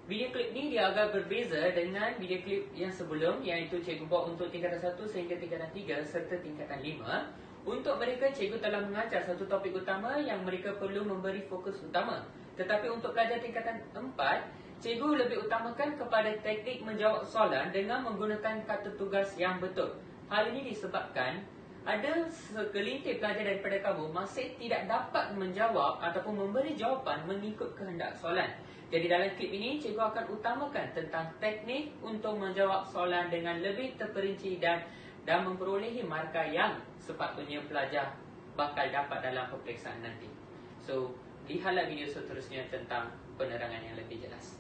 Video klip ni dia agak berbeza dengan video klip yang sebelum, iaitu cikgu buat untuk tingkatan 1 sehingga tingkatan 3 serta tingkatan 5. Untuk mereka, cikgu telah mengajar satu topik utama yang mereka perlu memberi fokus utama. Tetapi untuk pelajar tingkatan 4, cikgu lebih utamakan kepada teknik menjawab soalan dengan menggunakan kata tugas yang betul. Hal ini disebabkan ada segelintir pelajar daripada kamu masih tidak dapat menjawab ataupun memberi jawapan mengikut kehendak soalan. Jadi dalam klip ini, cikgu akan utamakan tentang teknik untuk menjawab soalan dengan lebih terperinci dan memperolehi markah yang sepatutnya pelajar bakal dapat dalam peperiksaan nanti. So, lihatlah video seterusnya tentang penerangan yang lebih jelas.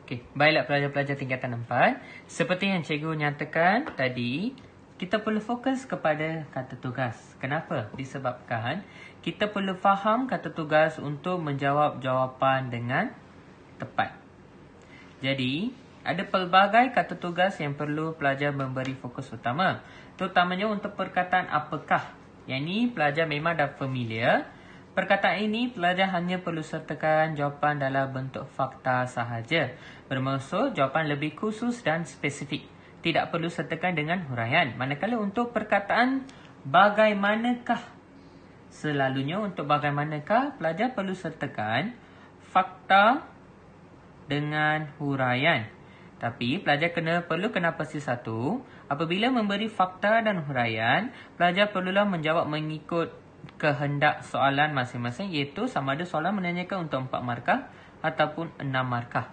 Okey, baiklah pelajar-pelajar tingkatan 4. Seperti yang cikgu nyatakan tadi, kita perlu fokus kepada kata tugas. Kenapa? Disebabkan kita perlu faham kata tugas untuk menjawab jawapan dengan tepat. Jadi, ada pelbagai kata tugas yang perlu pelajar memberi fokus utama. Terutamanya untuk perkataan apakah. Yang ini pelajar memang dah familiar. Perkataan ini pelajar hanya perlu sertakan jawapan dalam bentuk fakta sahaja. Bermaksud jawapan lebih khusus dan spesifik. Tidak perlu sertakan dengan huraian. Manakala untuk perkataan bagaimanakah, selalunya untuk bagaimanakah, pelajar perlu sertakan fakta dengan huraian. Tapi pelajar perlu kena pasti satu, apabila memberi fakta dan huraian, pelajar perlulah menjawab mengikut kehendak soalan masing-masing, iaitu sama ada soalan menanyakan untuk 4 markah ataupun 6 markah.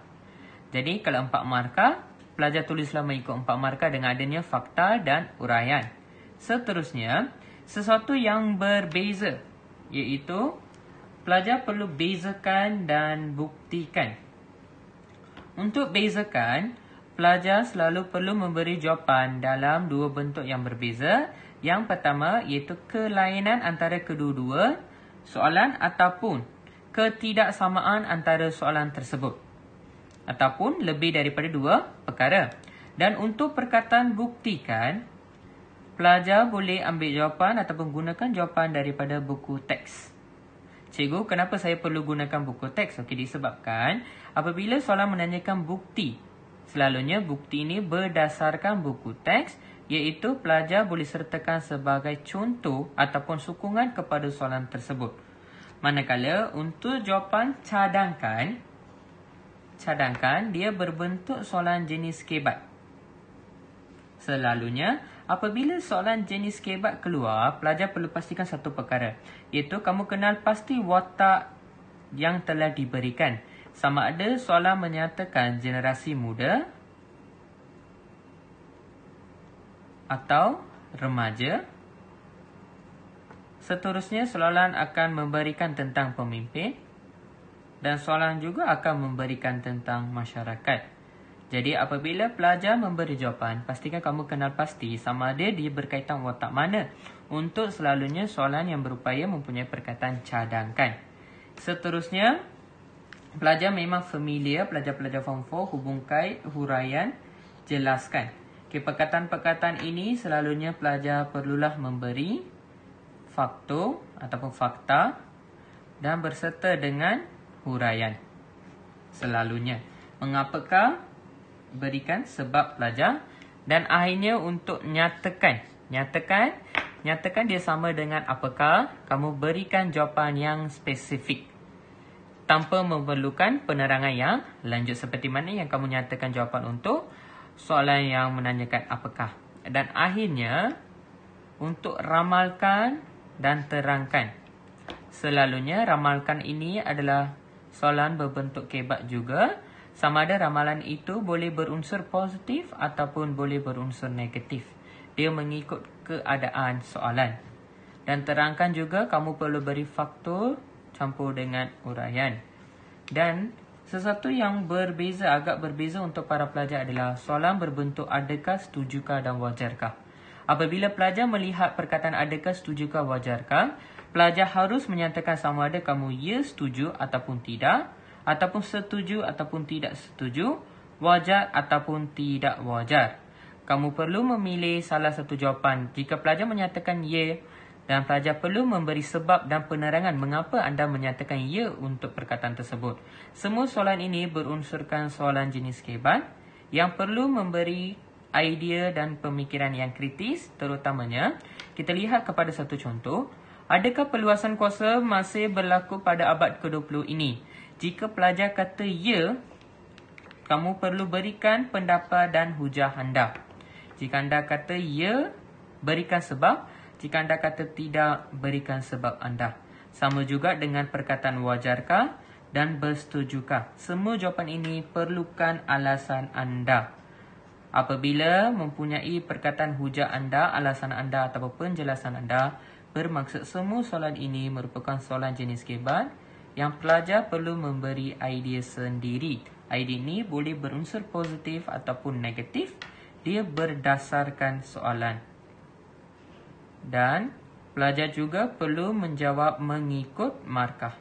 Jadi kalau 4 markah, pelajar tulislah mengikut 4 markah dengan adanya fakta dan huraian. Seterusnya, sesuatu yang berbeza, iaitu pelajar perlu bezakan dan buktikan. Untuk bezakan, pelajar selalu perlu memberi jawapan dalam 2 bentuk yang berbeza. Yang pertama iaitu kelainan antara kedua-dua soalan ataupun ketidaksamaan antara soalan tersebut. Ataupun lebih daripada 2 perkara. Dan untuk perkataan buktikan, pelajar boleh ambil jawapan ataupun gunakan jawapan daripada buku teks. Cikgu, kenapa saya perlu gunakan buku teks? Okey, disebabkan apabila soalan menanyakan bukti, selalunya bukti ini berdasarkan buku teks, iaitu pelajar boleh sertakan sebagai contoh ataupun sokongan kepada soalan tersebut. Manakala untuk jawapan cadangkan dia berbentuk soalan jenis kebat. Selalunya, apabila soalan jenis kebat keluar, pelajar perlu pastikan satu perkara, iaitu kamu kenal pasti watak yang telah diberikan. Sama ada soalan menyatakan generasi muda atau remaja. Seterusnya, soalan akan memberikan tentang pemimpin dan soalan juga akan memberikan tentang masyarakat. Jadi apabila pelajar memberi jawapan, pastikan kamu kenal pasti sama ada dia berkaitan watak mana. Untuk selalunya soalan yang berupaya mempunyai perkataan cadangkan. Seterusnya, pelajar memang familiar, pelajar-pelajar form 4, hubung kait, huraian, jelaskan. Okay, perkataan-perkataan ini selalunya pelajar perlulah memberi faktor ataupun fakta dan berserta dengan huraian. Selalunya. Mengapakah? Berikan sebab pelajar. Dan akhirnya untuk nyatakan dia sama dengan apakah. Kamu berikan jawapan yang spesifik tanpa memerlukan penerangan yang lanjut, seperti mana yang kamu nyatakan jawapan untuk soalan yang menanyakan apakah. Dan akhirnya untuk ramalkan dan terangkan. Selalunya ramalkan ini adalah soalan berbentuk kebat juga. Sama ada ramalan itu boleh berunsur positif ataupun boleh berunsur negatif. Dia mengikut keadaan soalan. Dan terangkan juga kamu perlu beri faktor campur dengan uraian. Dan sesuatu yang agak berbeza untuk para pelajar adalah soalan berbentuk adakah, setujukah dan wajarkah. Apabila pelajar melihat perkataan adakah, setujukah, wajarkah, pelajar harus menyatakan sama ada kamu ya setuju ataupun tidak, ataupun setuju ataupun tidak setuju, wajar ataupun tidak wajar. Kamu perlu memilih salah satu jawapan. Jika pelajar menyatakan ya, Dan pelajar perlu memberi sebab dan penerangan mengapa anda menyatakan ya untuk perkataan tersebut. Semua soalan ini berunsurkan soalan jenis keban yang perlu memberi idea dan pemikiran yang kritis. Terutamanya, kita lihat kepada satu contoh. Adakah perluasan kuasa masih berlaku pada abad ke-20 ini? Jika pelajar kata ya, kamu perlu berikan pendapat dan hujah anda. Jika anda kata ya, berikan sebab. Jika anda kata tidak, berikan sebab anda. Sama juga dengan perkataan wajarkah dan bersetujukah. Semua jawapan ini perlukan alasan anda. Apabila mempunyai perkataan hujah anda, alasan anda atau penjelasan anda, bermaksud semua soalan ini merupakan soalan jenis keban yang pelajar perlu memberi idea sendiri. Idea ini boleh berunsur positif ataupun negatif. Dia berdasarkan soalan. Dan pelajar juga perlu menjawab mengikut markah.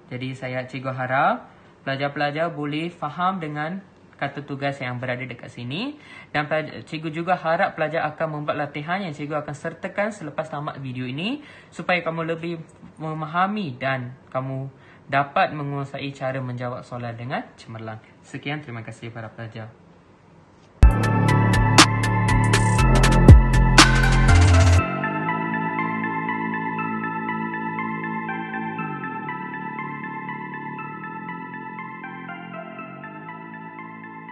Jadi cikgu harap pelajar-pelajar boleh faham dengan kata tugas yang berada dekat sini. Dan cikgu juga harap pelajar akan membuat latihan yang cikgu akan sertakan selepas tamat video ini, supaya kamu lebih memahami dan kamu dapat menguasai cara menjawab soalan dengan cemerlang. Sekian, terima kasih para pelajar.